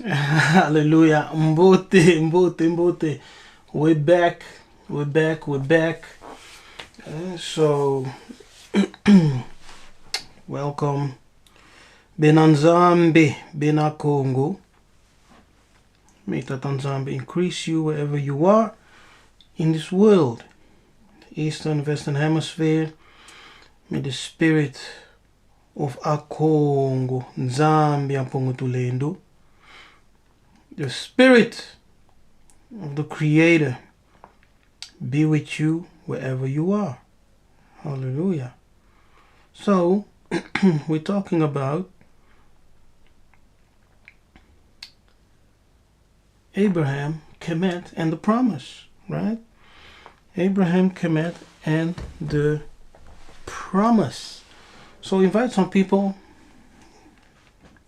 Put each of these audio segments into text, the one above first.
Hallelujah. Mbote, mbote, mbote. We're back. We're back. We're back. So, welcome. Benanzambe, Benakongo. May that Nzambe increase you wherever you are in this world. Eastern, Western Hemisphere. May the spirit of Akongo, Nzambe Ampongo Tulendo, the spirit of the Creator be with you wherever you are. Hallelujah. So, we're talking about Abraham, Kemet, and the promise, right? Abraham, Kemet, and the promise. So invite some people,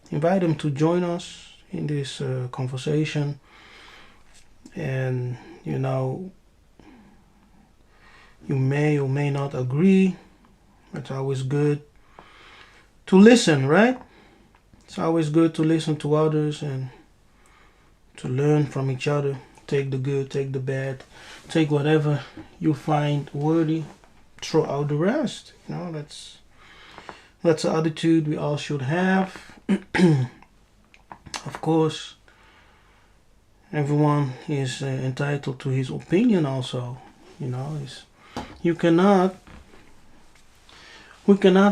invite them to join us in this conversation. And, you know, you may or may not agree. It's always good to listen, right? It's always good to listen to others and to learn from each other. Take the good, take the bad, take whatever you find worthy, throw out the rest. You know, that's the attitude we all should have. Of course, everyone is entitled to his opinion also. You know, we cannot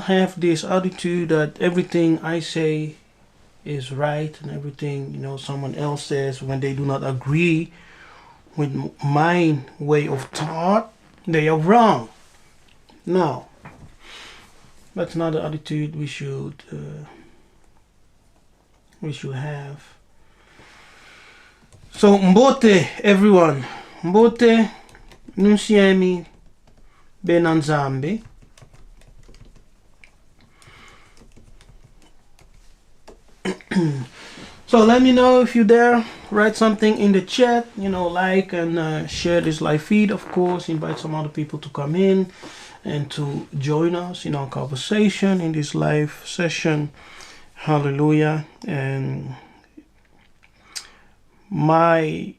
have this attitude that everything I say is right and everything, you know, someone else says, when they do not agree with my way of thought, they are wrong. No, that's not the attitude we should have. So mbote, everyone, mbote nunsiemi benanzambe. So let me know if you're there. Write something in the chat, you know, like and share this live feed, of course. Invite some other people to come in and to join us in our conversation in this live session. Hallelujah. And my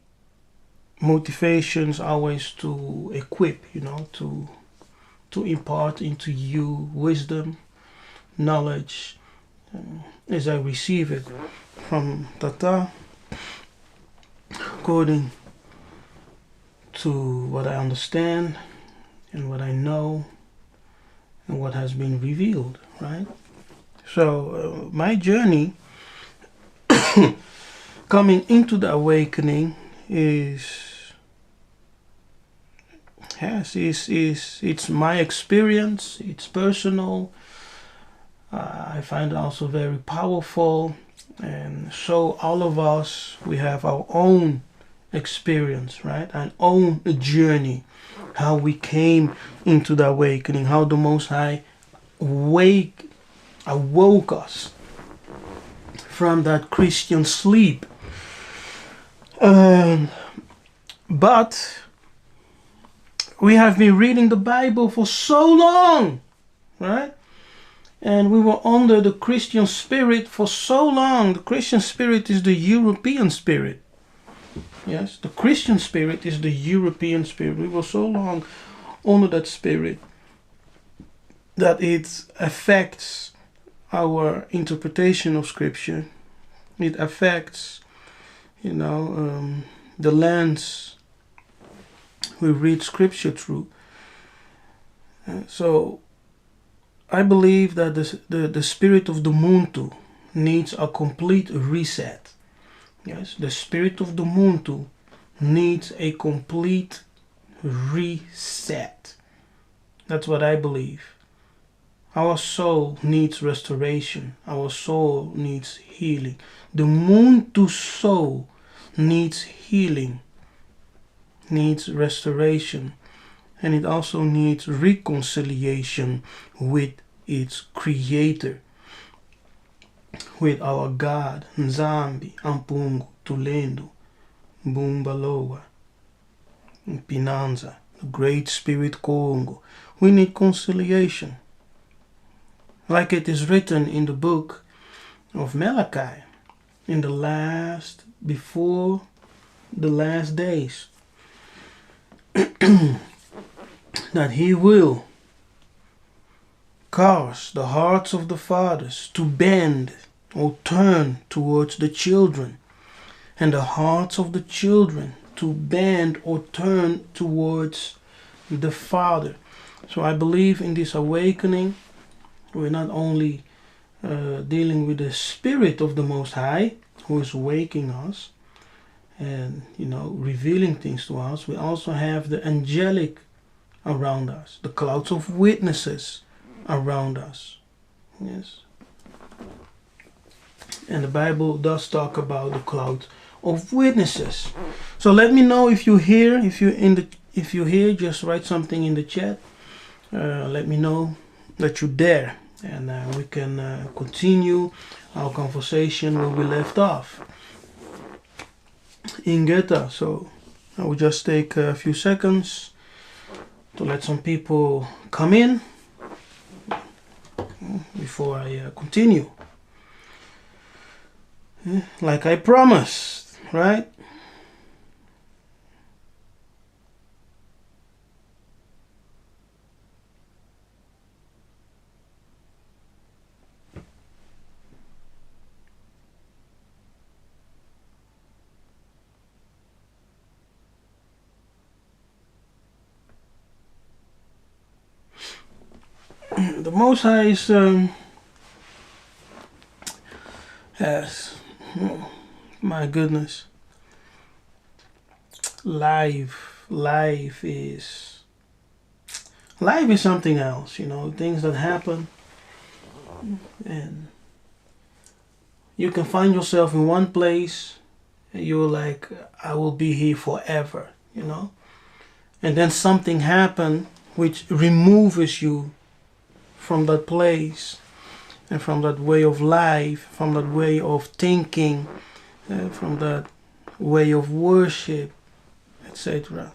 motivation is always to equip, you know, to impart into you wisdom, knowledge, as I receive it from Tata, according to what I understand and what I know and what has been revealed, right? So my journey coming into the awakening it's my experience, it's personal. I find it also very powerful, and so all of us, we have our own experience, right? Our own journey, how we came into the awakening, how the Most High awoke us from that Christian sleep. But we have been reading the Bible for so long, right? And we were under the Christian spirit for so long. The Christian spirit is the European spirit. Yes, the Christian spirit is the European spirit. We were so long under that spirit that it affects our interpretation of Scripture. It affects, you know, the lens we read Scripture through. So I believe that the spirit of the Muntu needs a complete reset. Yes, the spirit of the Muntu needs a complete reset. That's what I believe. Our soul needs restoration. Our soul needs healing. The Muntu soul needs healing, needs restoration, and it also needs reconciliation with its creator, with our God, Nzambi, Ampungu, Tulendo, Bumbaloa, Pinanza, the Great Spirit Congo. We need conciliation. Like it is written in the book of Malachi, before the last days, that he will cause the hearts of the fathers to bend or turn towards the children, and the hearts of the children to bend or turn towards the Father. So I believe in this awakening, we're not only dealing with the Spirit of the Most High, who is waking us and, revealing things to us. We also have the angelic around us, the clouds of witnesses around us. Yes. And the Bible does talk about the cloud of witnesses. So let me know if you're here. If you're here, just write something in the chat. Let me know that you're there, and we can continue our conversation where we left off in Goethe. So I will just take a few seconds to let some people come in before I continue. Like I promised, right? The Most High is has, my goodness, life is something else. Things that happen, and you can find yourself in one place and you're like, I will be here forever, and then something happened which removes you from that place and from that way of life, from that way of thinking, from that way of worship, etc.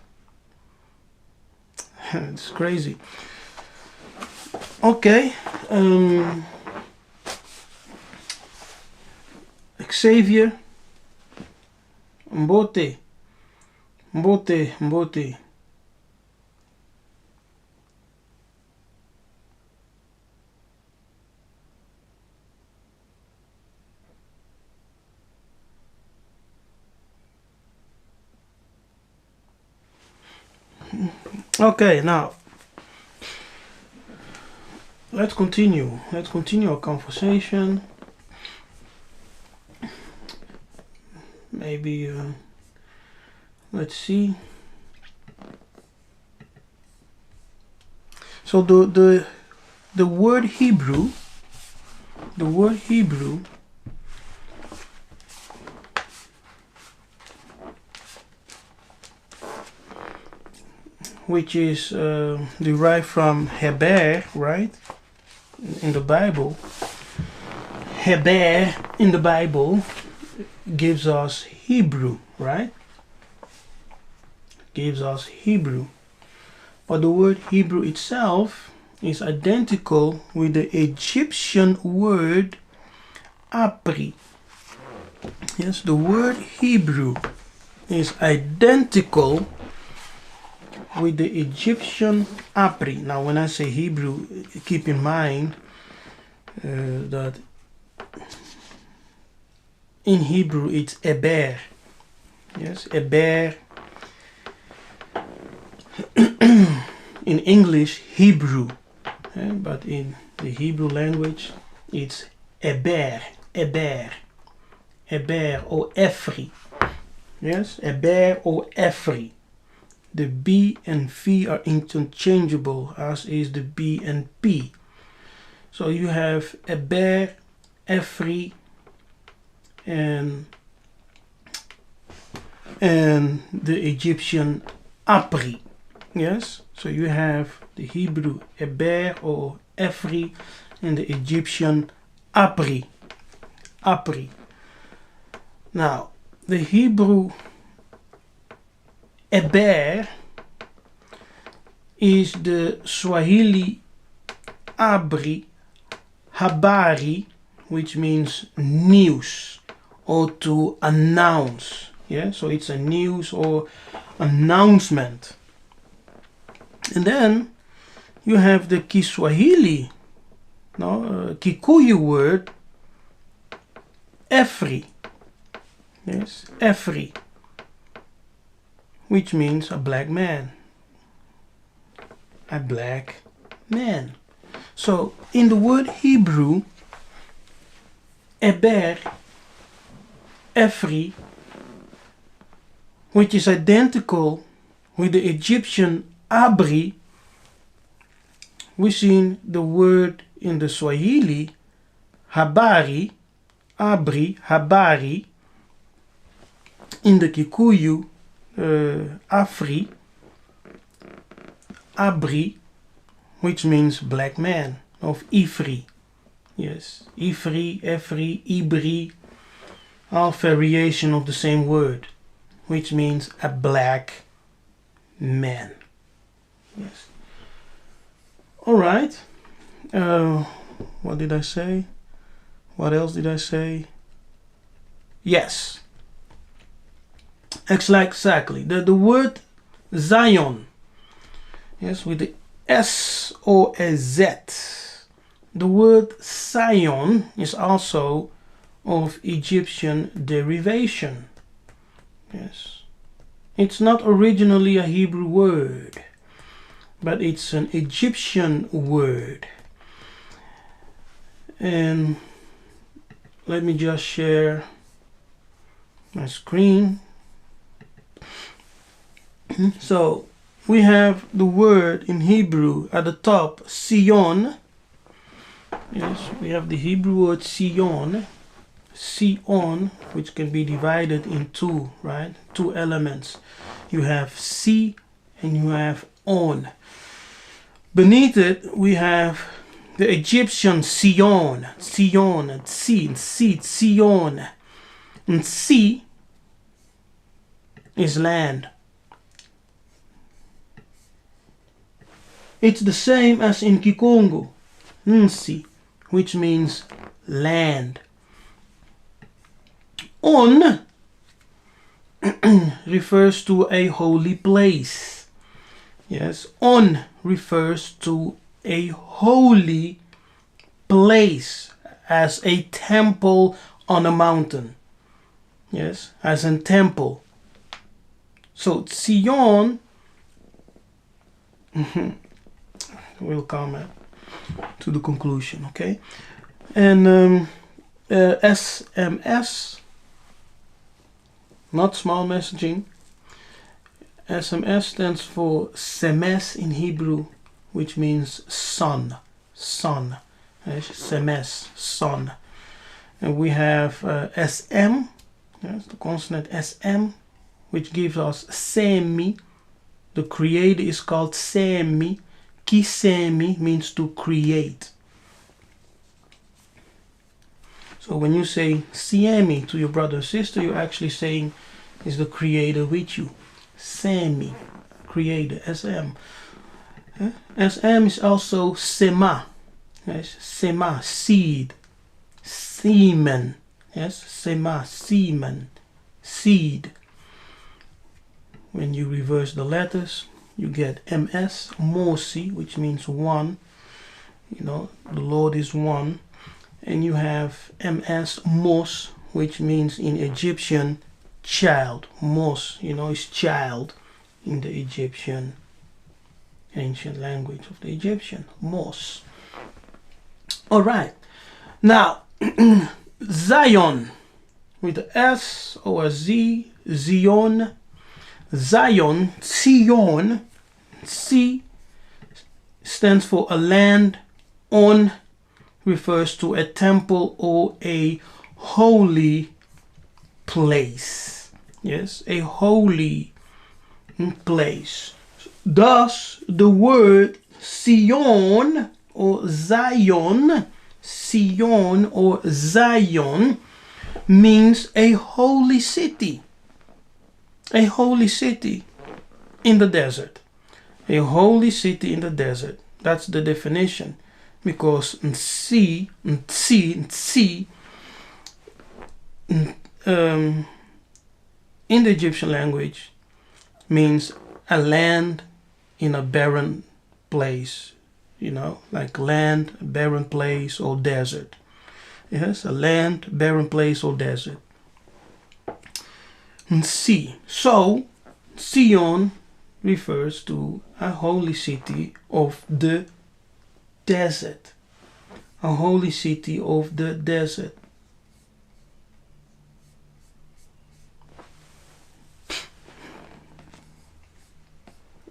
It's crazy. Okay. Xavier, Mbote. Okay, now let's continue our conversation. Maybe let's see. So the word Hebrew, which is derived from Heber, right? In the Bible, Heber in the Bible gives us Hebrew, right? Gives us Hebrew. But the word Hebrew itself is identical with the Egyptian word Apri. Yes, the word Hebrew is identical with the Egyptian Apri. Now, when I say Hebrew, keep in mind that in Hebrew it's Eber. Yes, Eber. In English, Hebrew. But in the Hebrew language, it's Eber or Efri. Yes, Eber or Efri. The B and V are interchangeable, as is the B and P. So you have Eber, Efri, and the Egyptian Apri. Yes, so you have the Hebrew Eber or Efri and the Egyptian Apri. Now, the Hebrew Eber is the Swahili Habari, which means news or to announce. Yeah, so it's a news or announcement. And then you have the Kiswahili, no, Kikuyu word, Efri. Yes, Efri, which means a black man. A black man. So in the word Hebrew, Eber, Efri, which is identical with the Egyptian Abri, we see the word in the Swahili, Habari, Abri, Habari, in the Kikuyu, Afri, Abri, which means black man, of Ifri. Yes, Ifri, Efri, Ibri, all variation of the same word, which means a black man. Yes. All right. What did I say? What else did I say? Yes. Exactly. The word Zion. Yes, with the S or a Z. The word Zion is also of Egyptian derivation. Yes. It's not originally a Hebrew word, but it's an Egyptian word. And let me just share my screen. So we have the word in Hebrew at the top, Sion. Yes, we have the Hebrew word Sion. Sion, which can be divided in two, right? Two elements. You have Si and you have On. Beneath it, we have the Egyptian Sion, Sion, and Si, Sion. And Si is land. It's the same as in Kikongo, Nsi, which means land. On refers to a holy place. Yes, On refers to a holy place, as a temple on a mountain. Yes, as a temple. So Sion will come to the conclusion, okay? And SMS, not small messaging. SMS stands for Semes in Hebrew, which means sun, sun. Yes, Semes, sun. And we have SM, yes, the consonant SM, which gives us Semi. The creator is called Semi. Kisemi means to create. So when you say Siemi to your brother or sister, you're actually saying is the creator with you. Semi, creator, SM. SM is also Sema. Yes, Sema, seed. Semen. Yes, Sema, semen. Seed. When you reverse the letters, you get MS, Mosi, which means one. You know, the Lord is one. And you have MS, Mos, which means in Egyptian, child. Mos, you know, is child in the Egyptian, ancient language of the Egyptian. Mos. All right. Now, Zion, with the S or a Z, Zion. Zion, Sion, Si stands for a land. On refers to a temple or a holy place. Yes, a holy place. Thus, the word Sion or Zion, Sion or Zion, means a holy city. A holy city in the desert. A holy city in the desert. That's the definition. Because Nsi, in the Egyptian language means a land in a barren place, like land, barren place, or desert. Yes, a land, barren place, or desert. And sea. So, Sion refers to a holy city of the desert. A holy city of the desert.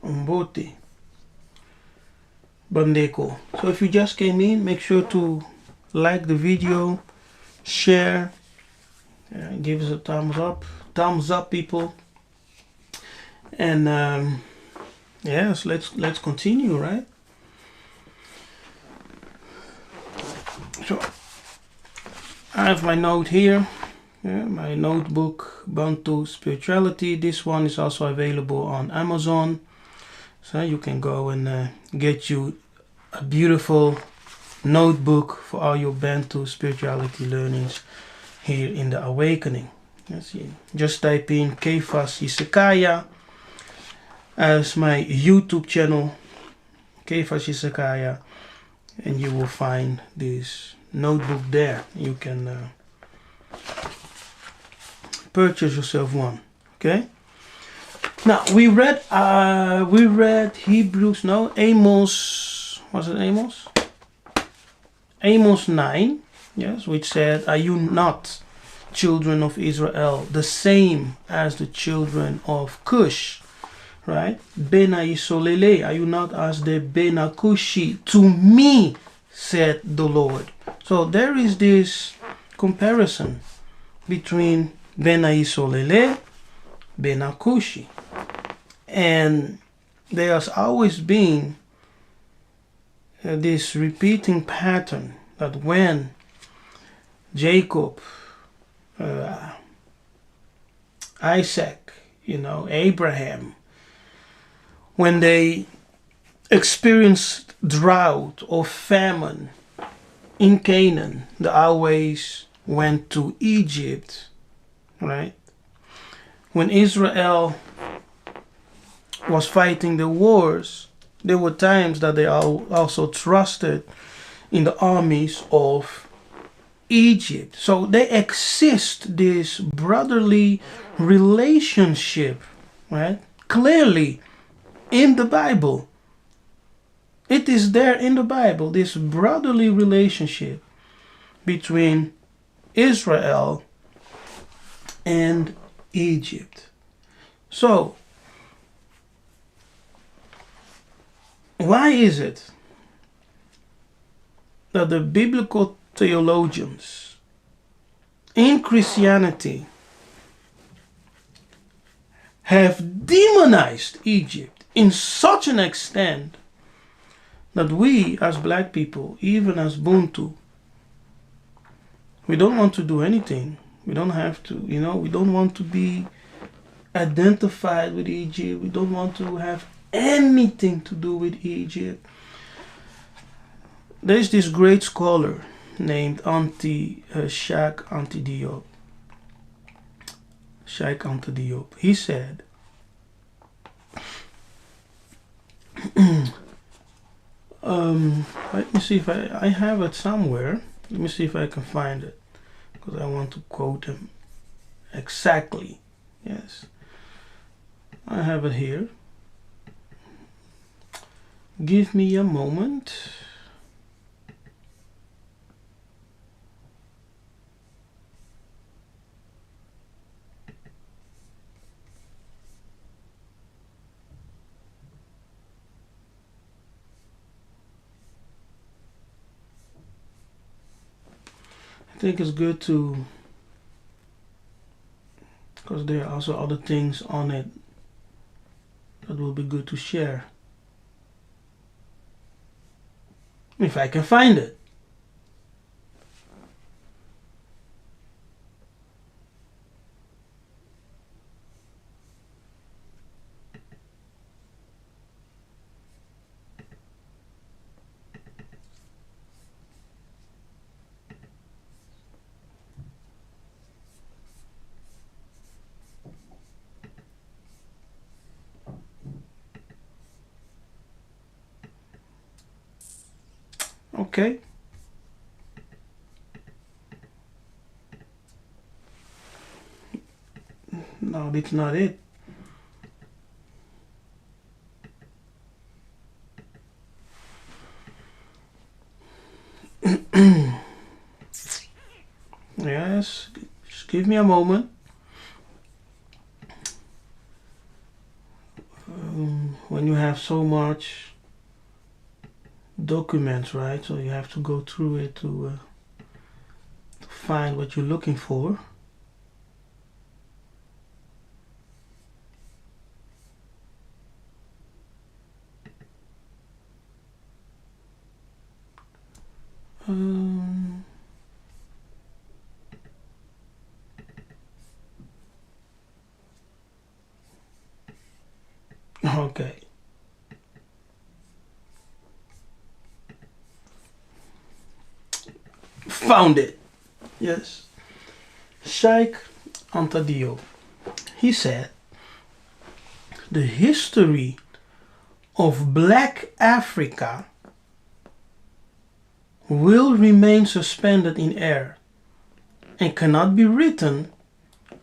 Mbote. Bandeko. So if you just came in, make sure to like the video, share, give us a thumbs up. Thumbs up, people. And yes, let's continue, right? So I have my note here, my notebook, Bantu Spirituality. This one is also available on Amazon, so you can go and get you a beautiful notebook for all your Bantu spirituality learnings here in the Awakening. Let's see. Just type in Kefas Yiseka'yah as my YouTube channel, Kefas Yiseka'yah, and you will find this notebook there. You can purchase yourself one. Okay. Now we read Hebrews. No, Amos. Was it Amos? Amos 9. Yes, which said, "Are you not, children of Israel, the same as the children of Cush?" Right? Bena Isolele, are you not as the Bena Cushi? To me, said the Lord. So there is this comparison between Bena Isolele, Bena Cushi. And there has always been this repeating pattern that when Jacob, Isaac, Abraham, when they experienced drought or famine in Canaan, they always went to Egypt, right? When Israel was fighting the wars, there were times that they also trusted in the armies of Egypt. So they exist this brotherly relationship, right? Clearly in the Bible. It is there in the Bible, this brotherly relationship between Israel and Egypt. So, why is it that the biblical theologians in Christianity have demonized Egypt in such an extent that we as black people, even as Buntu, we don't want to do anything. We don't have to, we don't want to be identified with Egypt. We don't want to have anything to do with Egypt. There's this great scholar named Sheikh Anta Diop. Sheikh Anta Diop. He said, let me see if I have it somewhere. Let me see if I can find it, because I want to quote him exactly. Yes, I have it here. Give me a moment. I think it's good to, because there are also other things on it that will be good to share. If I can find it. Okay. No, that's not it. Yes, just give me a moment. When you have so much documents, right? So you have to go through it to find what you're looking for. Okay. Found it. Yes. Sheikh Anta Diop. He said, the history of Black Africa will remain suspended in air and cannot be written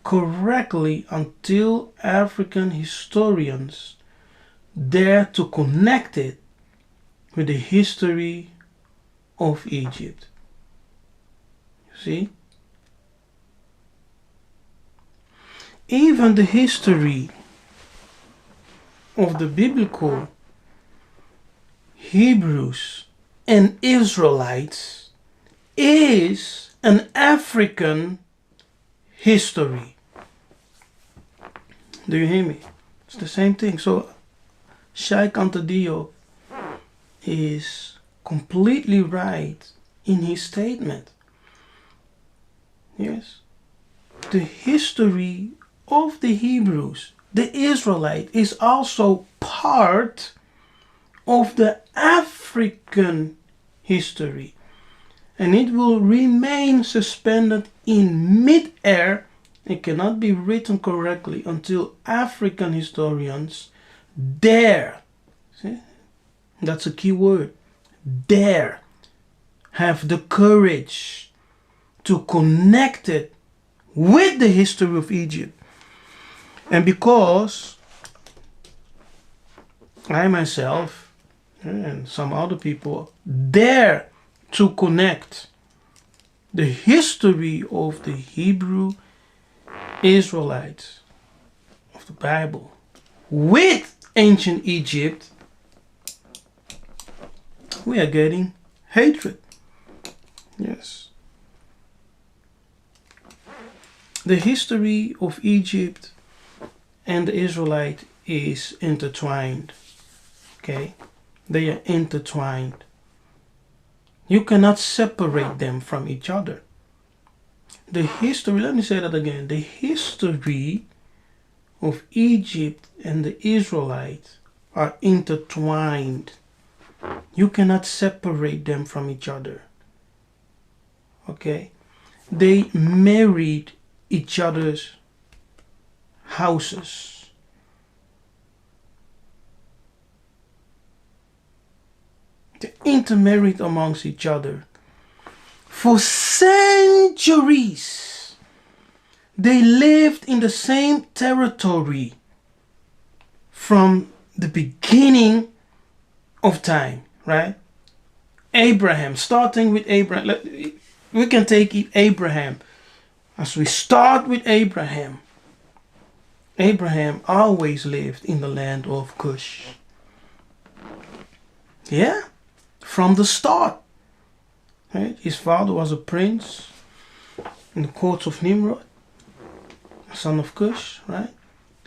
correctly until African historians dare to connect it with the history of Egypt. You see? Even the history of the biblical Hebrews and Israelites is an African history. Do you hear me? It's the same thing. So Sheikh Anta Diop is completely right in his statement. Yes. The history of the Hebrews, the Israelite, is also part of the African history. And it will remain suspended in mid-air. It cannot be written correctly until African historians dare, see? That's a key word, dare, have the courage to connect it with the history of Egypt. And because I myself and some other people dare to connect the history of the Hebrew Israelites of the Bible with ancient Egypt, we are getting hatred. Yes. The history of Egypt and the Israelite is intertwined. Okay? They are intertwined. You cannot separate them from each other. The history, let me say that again, the history of Egypt and the Israelites are intertwined. You cannot separate them from each other. Okay? They married each other's houses. They intermarried amongst each other. For centuries, they lived in the same territory from the beginning of time, right? Abraham, starting with Abraham. We can take Abraham. As we start with Abraham, Abraham always lived in the land of Cush. Yeah, from the start. Right? His father was a prince in the courts of Nimrod, son of Cush, right?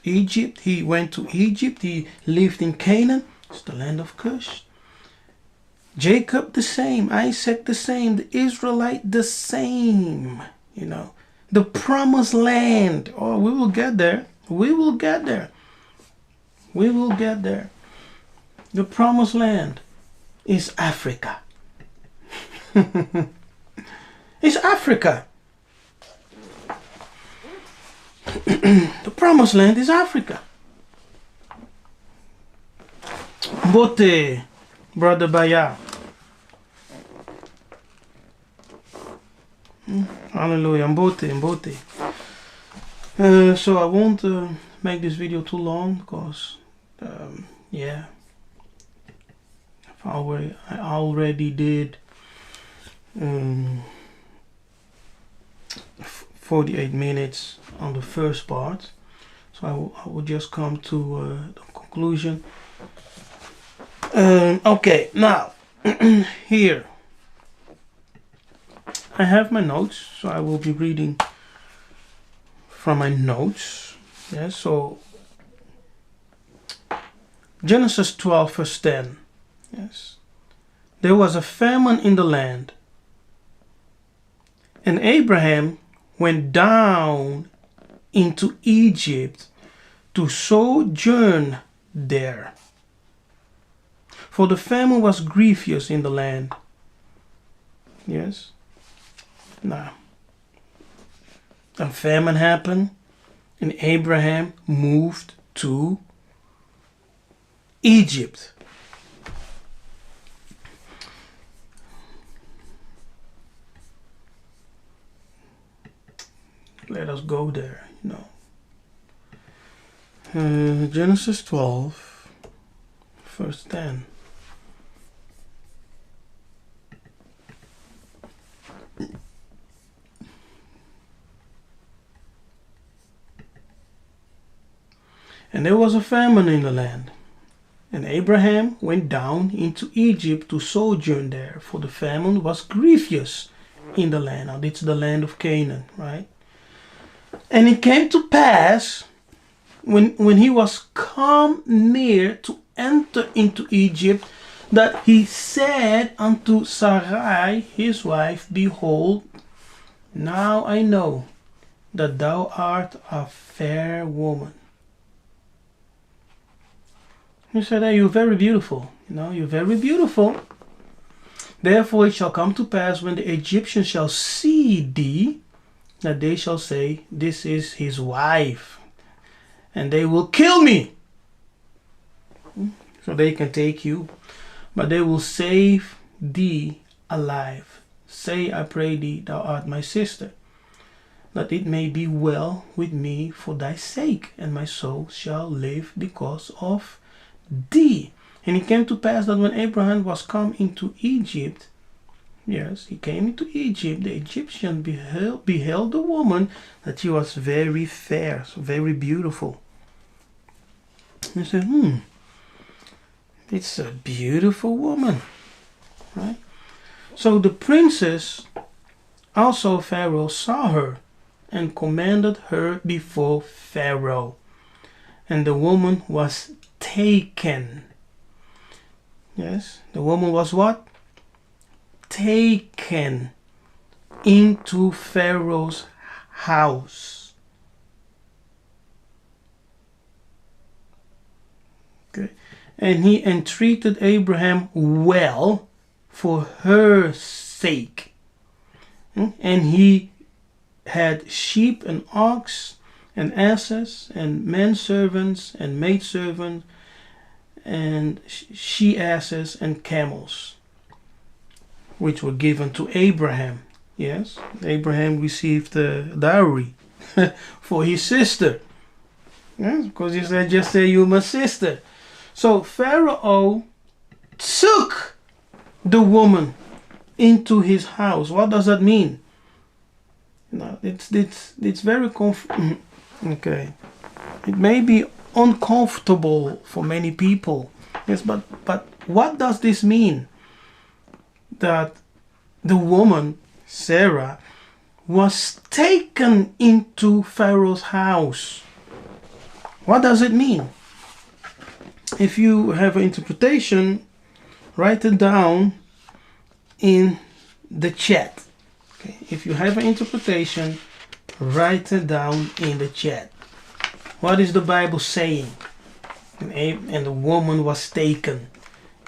Egypt, he went to Egypt, he lived in Canaan, it's the land of Cush. Jacob the same, Isaac the same, the Israelite the same, you know. The promised land, oh, we will get there, we will get there, we will get there. The promised land is Africa. It's Africa. The promised land is Africa. Bote, Brother Baya. Hallelujah. Mbote. So I won't make this video too long because, yeah, I already did 48 minutes on the first part. So I will just come to the conclusion. Okay, now here I have my notes, so I will be reading from my notes. Yes, so Genesis 12 verse 10. Yes, there was a famine in the land, and Abraham went down into Egypt to sojourn there, for the famine was grievous in the land. Yes. Now, a famine happened, and Abraham moved to Egypt. Let us go there, Genesis 12, verse 10. And there was a famine in the land, and Abraham went down into Egypt to sojourn there, for the famine was grievous in the land. Now, it's the land of Canaan, right? And it came to pass, when he was come near to enter into Egypt, that he said unto Sarai his wife, Behold, now I know that thou art a fair woman. He said, hey, you're very beautiful. You're very beautiful. Therefore it shall come to pass, when the Egyptians shall see thee, that they shall say, This is his wife, and they will kill me. So they can take you, but they will save thee alive. Say, I pray thee, thou art my sister, that it may be well with me for thy sake, and my soul shall live because of thee. And it came to pass that when Abraham was come into Egypt, yes, he came into Egypt, the Egyptian beheld the woman, that she was very fair, so very beautiful. He said, it's a beautiful woman, right? So the princess also Pharaoh saw her, and commanded her before Pharaoh. And the woman was taken. Yes, the woman was what? Taken into Pharaoh's house. Okay. And he entreated Abraham well for her sake. And he had sheep and ox and asses and men servants and maid servants and she asses and camels, which were given to Abraham. Yes, Abraham received the dowry for his sister. Yes, because he said, just say you're my sister. So Pharaoh took the woman into his house. What does that mean? It's very okay. It may be uncomfortable for many people. Yes, but what does this mean? That the woman Sarah was taken into Pharaoh's house. What does it mean? If you have an interpretation, write it down in the chat. Okay. If you have an interpretation, write it down in the chat. What is the Bible saying? And the woman was taken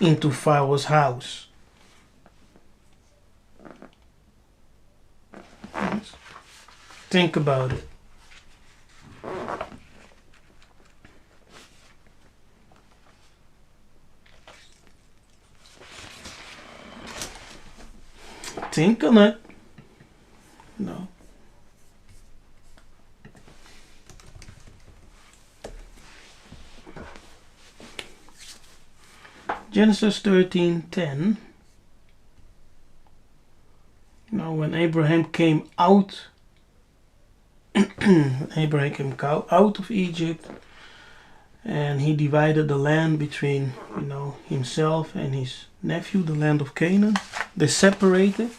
into Pharaoh's house. Yes. Think about it. Think on it. Genesis 13:10. Now when Abraham came out out of Egypt, and he divided the land between himself and his nephew, the land of Canaan. They separated.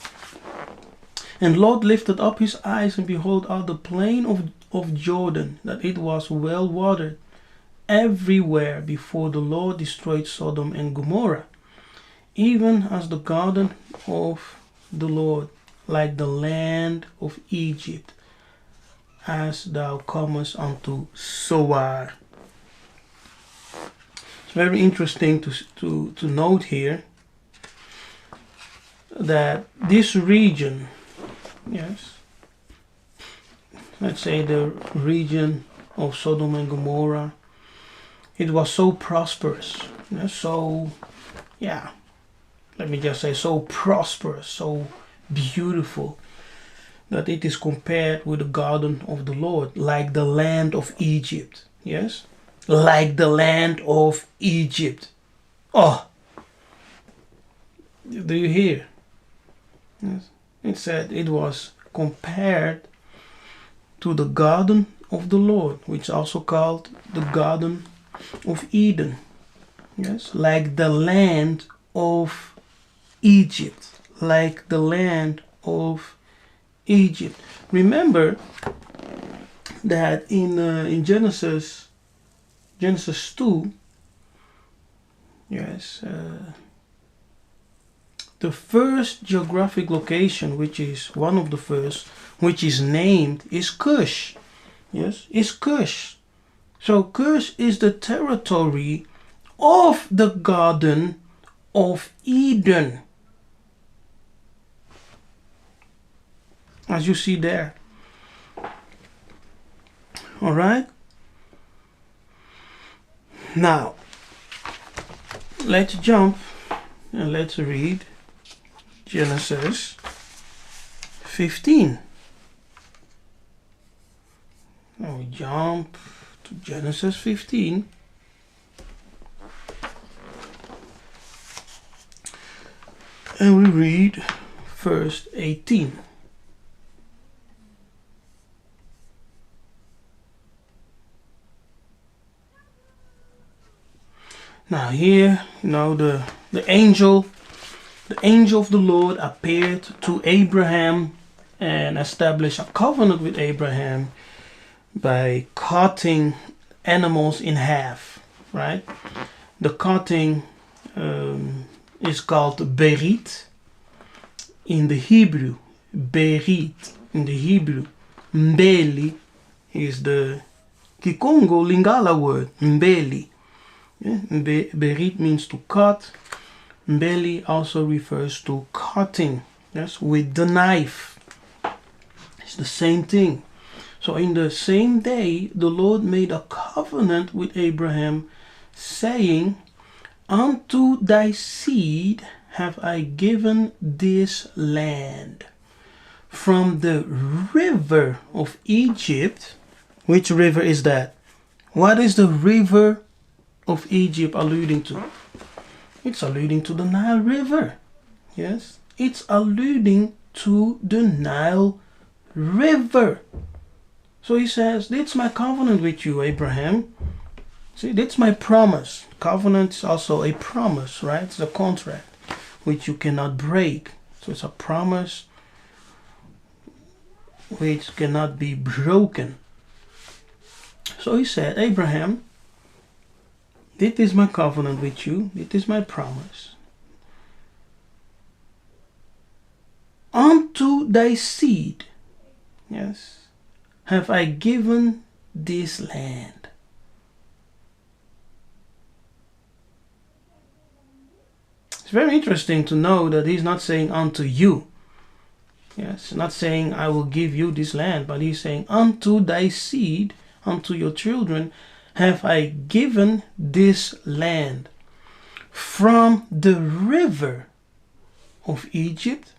And Lot lifted up his eyes, and behold, out the plain of Jordan, that it was well watered everywhere before the Lord destroyed Sodom and Gomorrah, even as the garden of the Lord, like the land of Egypt, as thou comest unto Zoar. It's very interesting to note here that this region, yes, let's say the region of Sodom and Gomorrah, it was so prosperous, let me just say so prosperous, so beautiful, that it is compared with the garden of the Lord, like the land of Egypt. Yes, like the land of Egypt. Oh, do you hear? Yes. It said it was compared to the garden of the Lord, which is also called the Garden of Eden. Yes, like the land of Egypt, like the land of Egypt. Remember that in Genesis 2, yes, the first geographic location, which is one of the first, which is named, is Cush. Yes, is Cush. So Cush is the territory of the Garden of Eden, as you see there. All right. Now, let's jump and let's read Genesis 15. Now we jump to Genesis 15. And we read verse 18. Now here, the angel of the Lord appeared to Abraham and established a covenant with Abraham by cutting animals in half, right? The cutting is called berit in the Hebrew. Berit in the Hebrew. Mbeli is the Kikongo Lingala word. Mbeli. Yeah? Berit means to cut. Mbeli also refers to cutting, yes, with the knife. It's the same thing. So in the same day, the Lord made a covenant with Abraham, saying, unto thy seed have I given this land, from the river of Egypt. Which river is that? What is the river of Egypt alluding to? It's alluding to the Nile River. Yes, it's alluding to the Nile River. So he says, that's my covenant with you, Abraham. See, that's my promise. Covenant is also a promise, right? It's a contract which you cannot break. So it's a promise which cannot be broken. So he said, Abraham, this is my covenant with you. This is my promise. Unto thy seed, yes, have I given this land. It's very interesting to know that he's not saying unto you. Yes, not saying I will give you this land, but he's saying unto thy seed, unto your children, have I given this land, from the river of Egypt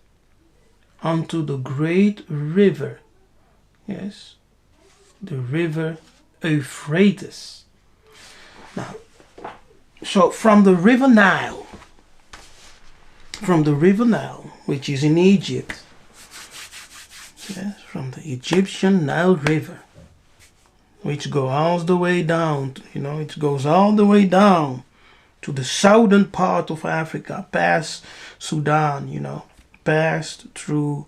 unto the great river, yes, the river Euphrates. Now, So from the river Nile, which is in Egypt, yes, from the Egyptian Nile River, which goes all the way down, it goes all the way down to the southern part of Africa, past Sudan, passed through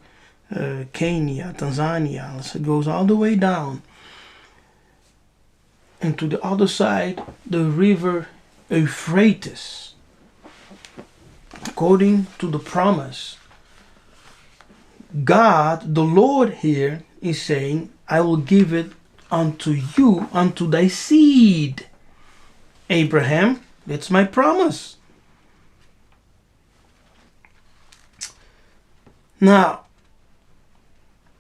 Kenya, Tanzania. So it goes all the way down. And to the other side, the river Euphrates. According to the promise, God, the Lord here, is saying, I will give it unto you, unto thy seed. Abraham, that's my promise. Now,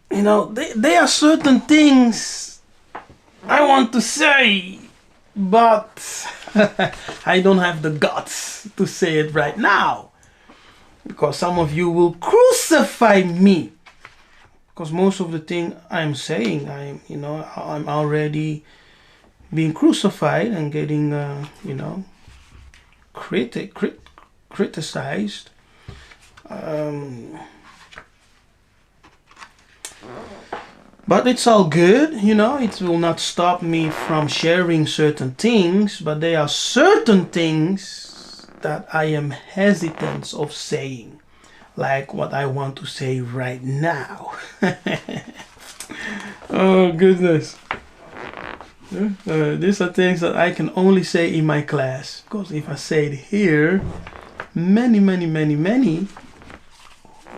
there are certain things I want to say, but I don't have the guts to say it right now, because some of you will crucify me, because most of the thing I'm saying, I'm already being crucified and getting criticized. But it's all good, it will not stop me from sharing certain things, but there are certain things that I am hesitant of saying, like what I want to say right now. Oh goodness. These are things that I can only say in my class, because if I say it here, many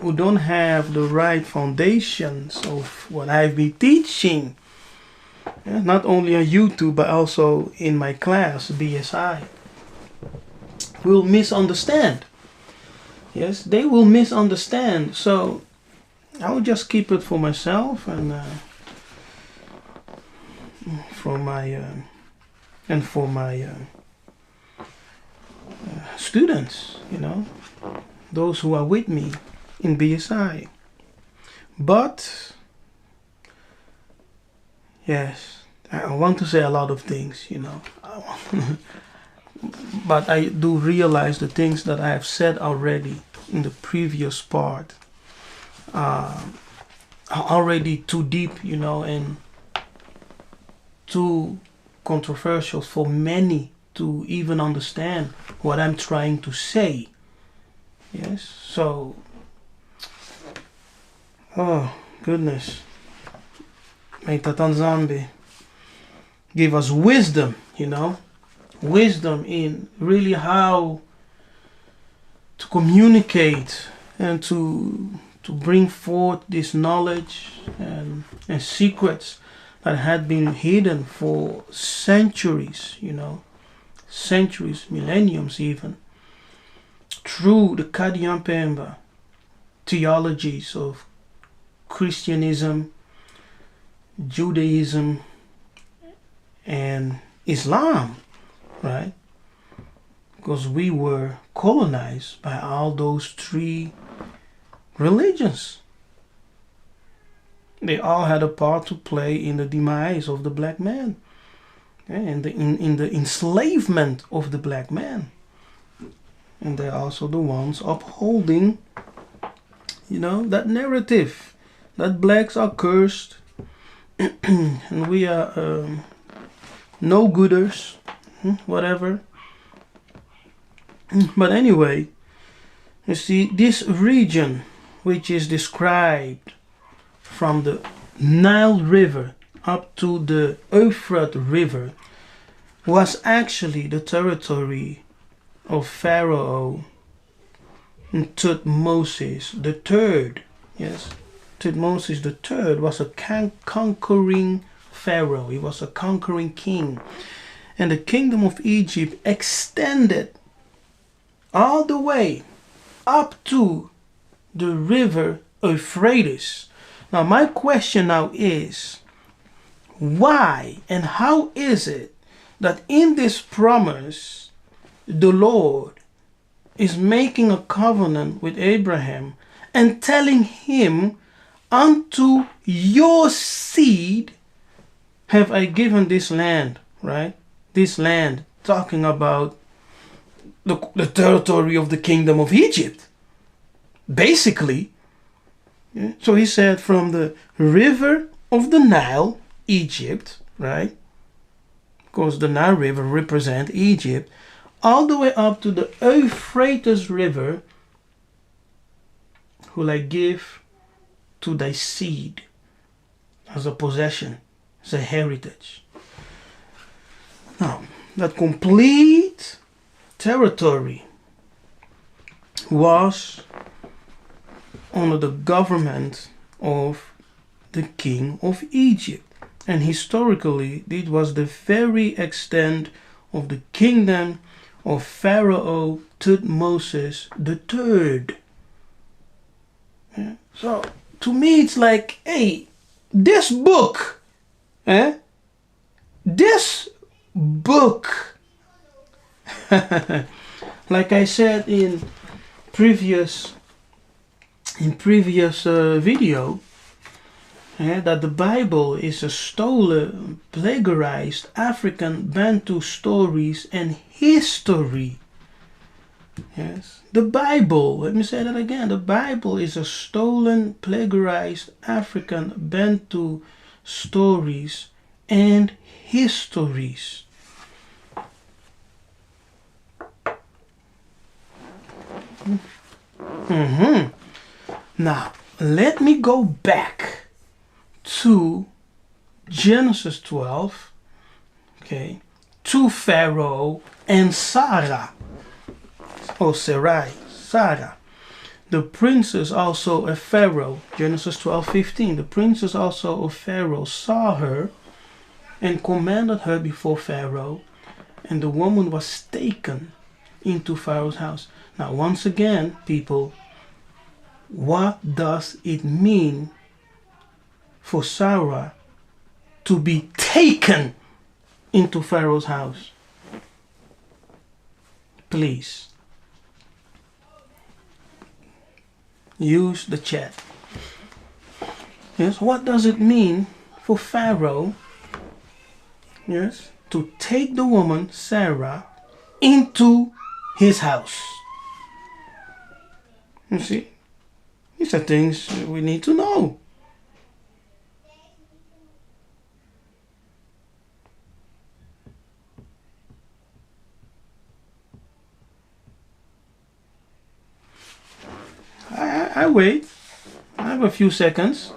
who don't have the right foundations of what I've been teaching, not only on YouTube but also in my class, BSI, will misunderstand. Yes, they will misunderstand. So I will just keep it for myself and for my students, those who are with me in BSI. But yes, I want to say a lot of things, but I do realize the things that I have said already in the previous part are already too deep, and too controversial for many to even understand what I'm trying to say. Yes, so oh goodness, may Tatanzambe give us wisdom, wisdom in really how to communicate and to bring forth this knowledge and secrets that had been hidden for centuries, centuries, millenniums even, through the Kadiampemba theologies of Christianism, Judaism, and Islam, right? Because we were colonized by all those three religions. They all had a part to play in the demise of the black man, and in the enslavement of the black man. And they're also the ones upholding, that narrative that blacks are cursed and we are no gooders, whatever. But anyway, you see, this region, which is described from the Nile River up to the Euphrates River, was actually the territory of Pharaoh Thutmose III. Yes, Thutmose III was a conquering pharaoh. He was a conquering king. And the kingdom of Egypt extended all the way up to the river Euphrates. Now my question now is, why and how is it that in this promise the Lord is making a covenant with Abraham and telling him, unto your seed have I given this land, right? This land, talking about the territory of the kingdom of Egypt. Basically. Yeah? So he said from the river of the Nile, Egypt, right? Because the Nile River represents Egypt, all the way up to the Euphrates River, will I give to thy seed as a possession, as a heritage. Now, that complete territory was under the government of the king of Egypt. And historically, it was the very extent of the kingdom of Pharaoh Thutmose III. Yeah. So, to me, it's like, hey, this book, this book, like I said in previous video, that the Bible is a stolen, plagiarized African Bantu stories and history. Yes, the Bible, let me say that again, the Bible is a stolen, plagiarized African Bantu stories and histories. Now, let me go back to Genesis 12, okay, to Pharaoh and Sarah, or Sarai, Sarah, the princess also of Pharaoh. Genesis 12:15. The princess also of Pharaoh saw her and commanded her before Pharaoh, and the woman was taken into Pharaoh's house. Now, once again, people, what does it mean for Sarah to be taken into Pharaoh's house? Please use the chat. Yes, what does it mean for Pharaoh, yes, to take the woman Sarah into his house? You see, these are things we need to know. I wait. I have a few seconds.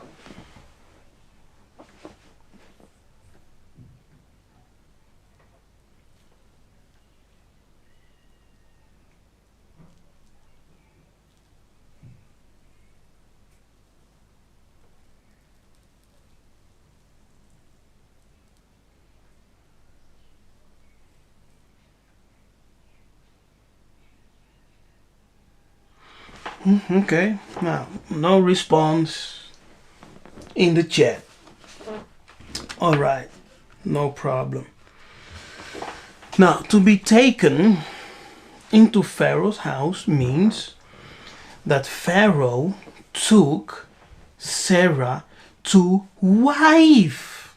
Okay, now no response in the chat. All right, no problem. Now, to be taken into Pharaoh's house means that Pharaoh took Sarah to wife.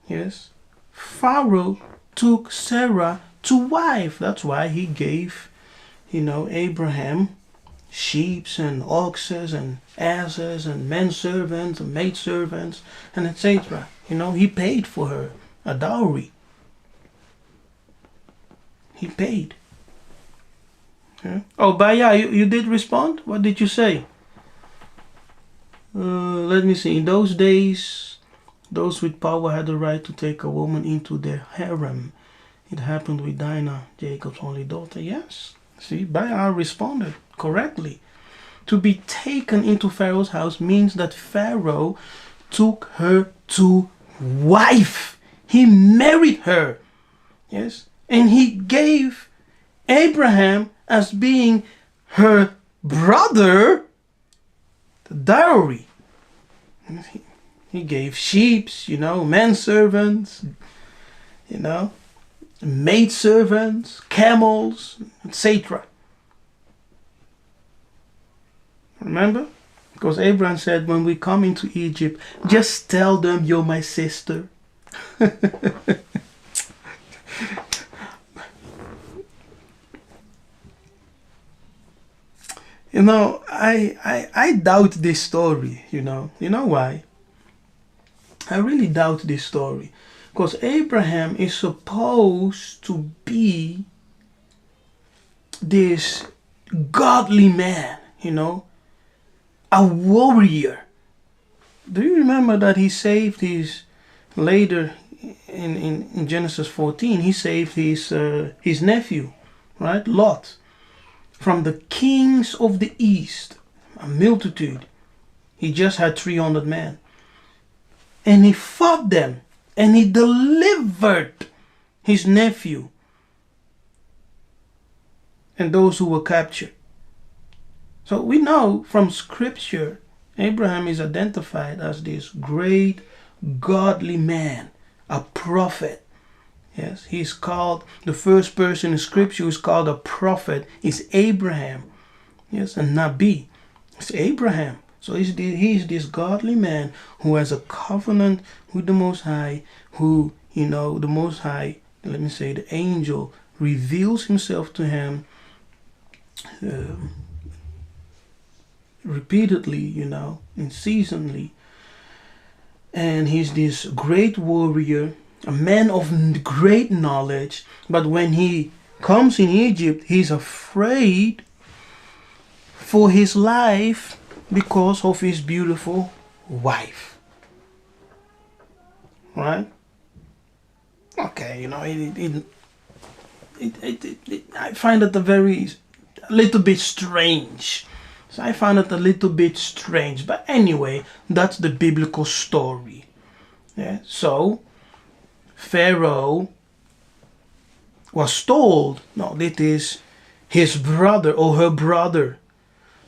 Yes, Pharaoh took Sarah to wife. That's why he gave, Abraham sheep and oxes and asses and men servants and maid servants and etc. He paid for her a dowry. He paid. Yeah. Oh, Baya, you did respond? What did you say? Let me see. In those days, those with power had the right to take a woman into their harem. It happened with Dinah, Jacob's only daughter. Yes. See, Baya responded correctly. To be taken into Pharaoh's house means that Pharaoh took her to wife. He married her. Yes. And he gave Abraham as being her brother the dowry. He gave sheep, men servants, maid servants, camels, etc. Remember? Because Abraham said, when we come into Egypt, just tell them you're my sister. You know, I doubt this story, you know. You know why? I really doubt this story. Because Abraham is supposed to be this godly man, you know, a warrior. Do you remember that he saved his, later in Genesis 14, he saved his nephew, right, Lot, from the kings of the east, a multitude. He just had 300 men. And he fought them, and he delivered his nephew and those who were captured. So we know from scripture, Abraham is identified as this great godly man, a prophet. Yes, he's called, the first person in scripture who's called a prophet is Abraham. Yes, and Nabi. It's Abraham. So he's this godly man who has a covenant with the Most High, who, you know, the Most High, let me say, the angel reveals himself to him repeatedly, you know, unceasingly. And he's this great warrior, a man of great knowledge. But when he comes in Egypt, he's afraid for his life because of his beautiful wife. Right? Okay, you know, I find it a little bit strange. So I find it a little bit strange. But anyway, that's the biblical story. Yeah? So Pharaoh was told, no, this is his brother or her brother.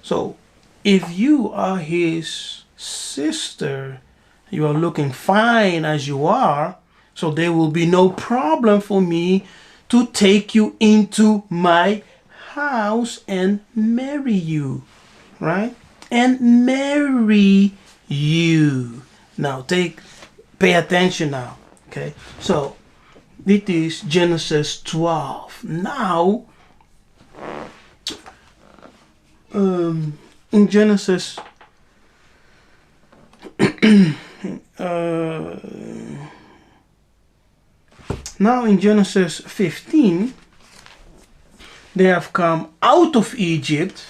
So if you are his sister, you are looking fine as you are, so there will be no problem for me to take you into my house and marry you. Right? And marry you. Now pay attention now. Okay? So this is Genesis 12. Now in Genesis now in Genesis 15, they have come out of Egypt.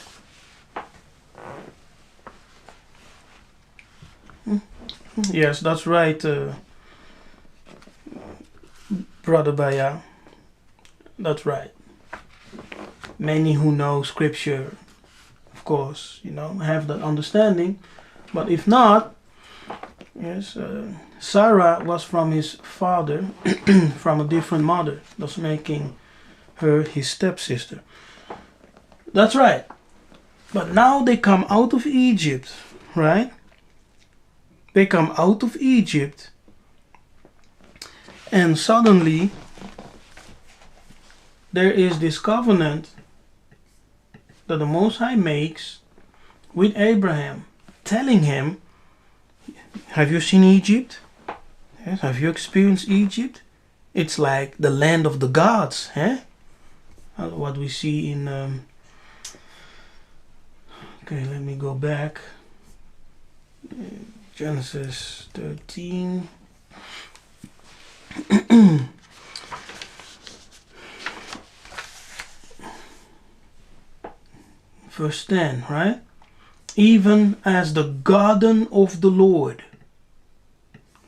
Yes, that's right, Brother Baya. That's right. Many who know scripture, of course, you know, have that understanding. But if not, yes, Sarah was from his father, from a different mother, thus making her his stepsister. That's right. But now they come out of Egypt, right? They come out of Egypt, and suddenly there is this covenant that the Most High makes with Abraham, telling him, have you seen Egypt? Yes, have you experienced Egypt? It's like the land of the gods. What we see in okay, let me go back. Genesis 13. Verse 10, right? Even as the garden of the Lord.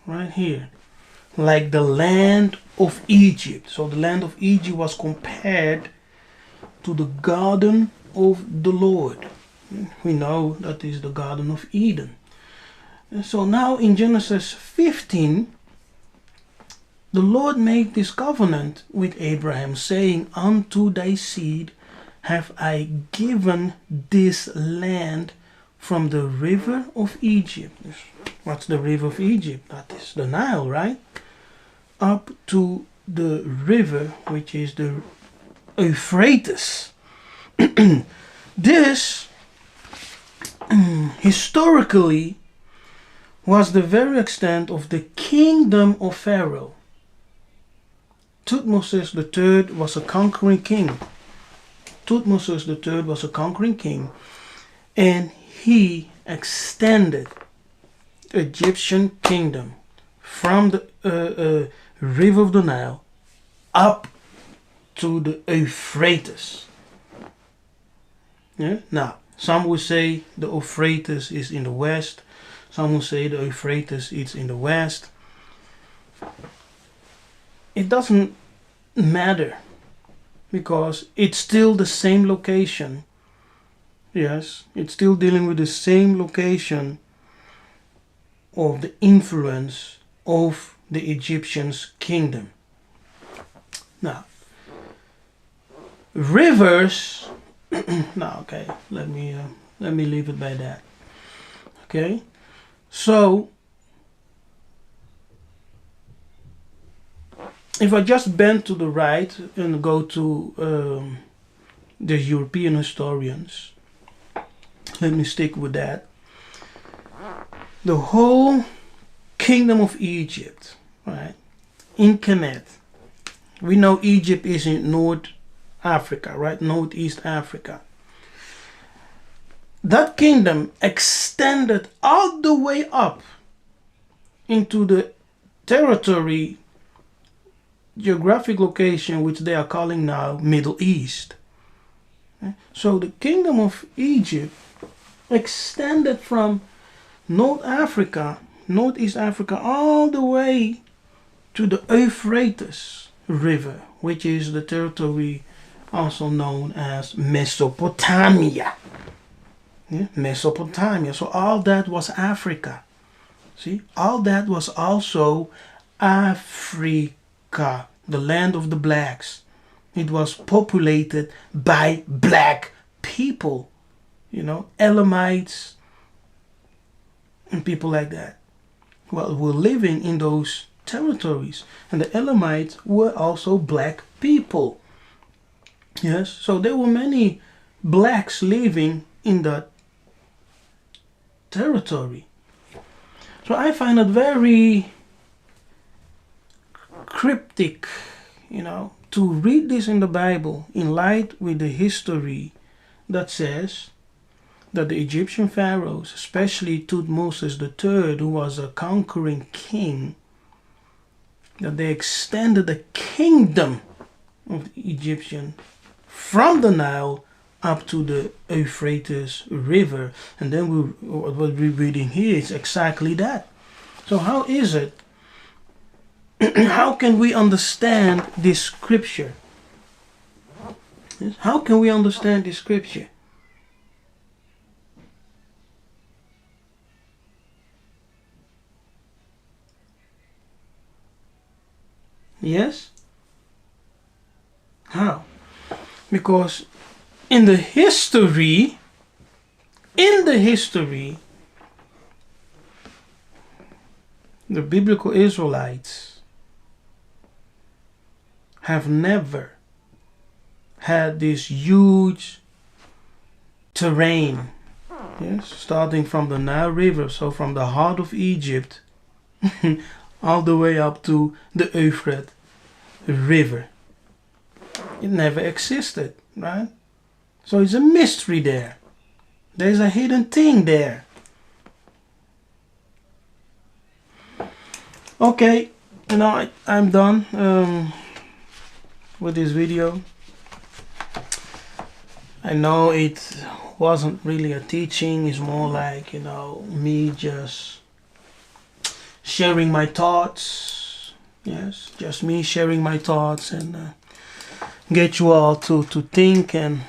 Right here. Like the land of Egypt. So the land of Egypt was compared to the garden of the Lord. We know that is the Garden of Eden. And so now in Genesis 15, the Lord made this covenant with Abraham, saying, unto thy seed have I given this land from the river of Egypt. What's the river of Egypt? That is the Nile, right? Up to the river, which is the Euphrates. This, historically, was the very extent of the kingdom of Pharaoh. Thutmose III was a conquering king. Thutmose III was a conquering king. And he extended the Egyptian kingdom from the river of the Nile up to the Euphrates. Yeah? Now, some will say the Euphrates is in the west. Some will say the Euphrates is in the west. It doesn't matter, because it's still the same location. Yes, it's still dealing with the same location of the influence of the Egyptians' kingdom. Now, rivers. Now, okay, let me leave it by that. Okay, so if I just bend to the right and go to the European historians, let me stick with that. The whole kingdom of Egypt, right, in Kemet. We know Egypt is in North Africa, right, Northeast Africa. That kingdom extended all the way up into the territory, geographic location, which they are calling now Middle East. So the kingdom of Egypt extended from North Africa, Northeast Africa, all the way to the Euphrates River, which is the territory also known as Mesopotamia. Yeah? Mesopotamia. So all that was Africa. See, all that was also Africa, the land of the blacks. It was populated by black people, you know, Elamites and people like that. Well, were living in those territories, and the Elamites were also black people. Yes, so there were many blacks living in that territory. So I find it very cryptic, you know, to read this in the Bible in light with the history that says that the Egyptian pharaohs, especially Thutmose III, who was a conquering king, that they extended the kingdom of the Egyptian from the Nile up to the Euphrates River. And then what we're reading here is exactly that. So how is it? How can we understand this scripture? Yes? How can we understand this scripture? Yes? How? Because in the history, the biblical Israelites have never had this huge terrain, yes, starting from the Nile River, so from the heart of Egypt all the way up to the Euphrates River. It never existed, right? So it's a mystery there. There's a hidden thing there. Okay, now I'm done with this video. I know it wasn't really a teaching. It's more like, you know, me just sharing my thoughts. Yes, just me sharing my thoughts and get you all to think, and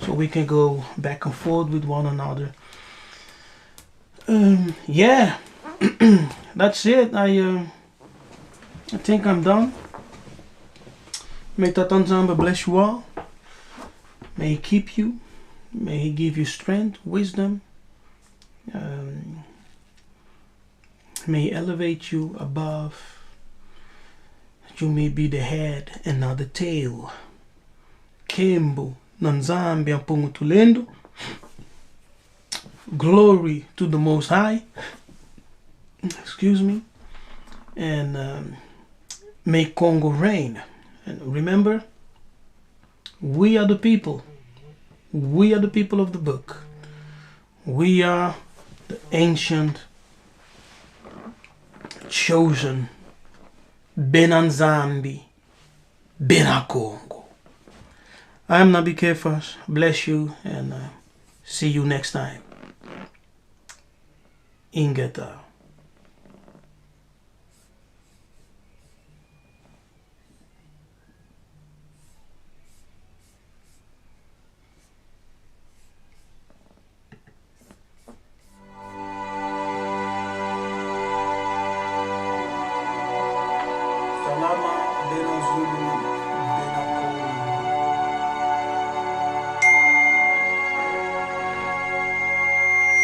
so we can go back and forth with one another. Yeah, that's it. I think I'm done. May Tatanzamba bless you all. May He keep you. May He give you strength, wisdom. May He elevate you above. That you may be the head and not the tail. Kembo Nanzambi Ampungutulendo. Glory to the Most High. Excuse me. And may Congo reign. And remember, we are the people. We are the people of the book. We are the ancient, chosen, Benanzambi, Benakongo. I am Nabi Kefas. Bless you and see you next time. Ingeta. Salama Benazulu.